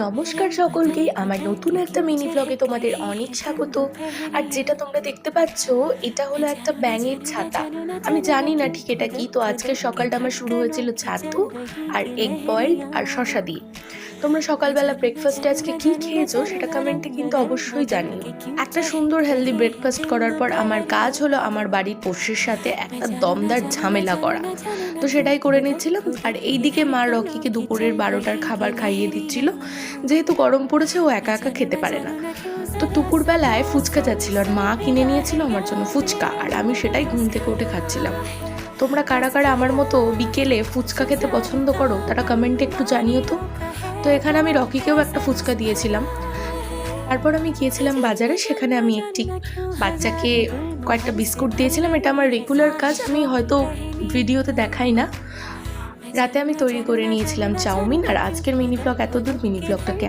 নমস্কার সকলকে, আমার নতুন একটা মিনি ব্লগে তোমাদের অনেক স্বাগত। আর যেটা তোমরা দেখতে পাচ্ছ, এটা হলো একটা ব্যাঙের ছাতা। আমি জানি না ঠিক এটা কি। তো আজকের সকালটা আমার শুরু হয়েছিল ছাতু আর এগ বয়েল আর শশা দিয়ে। তোমরা সকালবেলা ব্রেকফাস্টে আজকে কি খেয়েছো সেটা কমেন্টে কিন্তু অবশ্যই জানিও। একটা সুন্দর হেলদি ব্রেকফাস্ট করার পর আমার কাজ হলো আমার বাড়ির পোষ্যের সাথে একটা দমদার ঝামেলা করা। তো সেটাই করে নিচ্ছিলাম। আর এইদিকে মা রকিকে দুপুরের 12টার খাবার খাইয়ে দিচ্ছিল, যেহেতু গরম পড়েছে ও একা একা খেতে পারে না। তো দুপুরবেলায় ফুচকা যাচ্ছিল আর মা কিনে নিয়েছিল আমার জন্য ফুচকা, আর আমি সেটাই ঘুম থেকে উঠে খাচ্ছিলাম। তোমরা কারা কারা আমার মতো বিকেলে ফুচকা খেতে পছন্দ করো তারা কমেন্টে একটু জানিও তো। তো এখানে আমি রকিকেও একটা ফুচকা দিয়েছিলাম। তারপর আমি গিয়েছিলাম বাজারে, সেখানে আমি একটি বাচ্চাকে কয়েকটা বিস্কুট দিয়েছিলাম। এটা আমার রেগুলার কাজ, আমি হয়তো ভিডিওতে দেখাই না। রাতে আমি তৈরি করে নিয়েছিলাম চাউমিন। আর আজকের মিনি ব্লগ এতদূর। মিনি ব্লগটাকে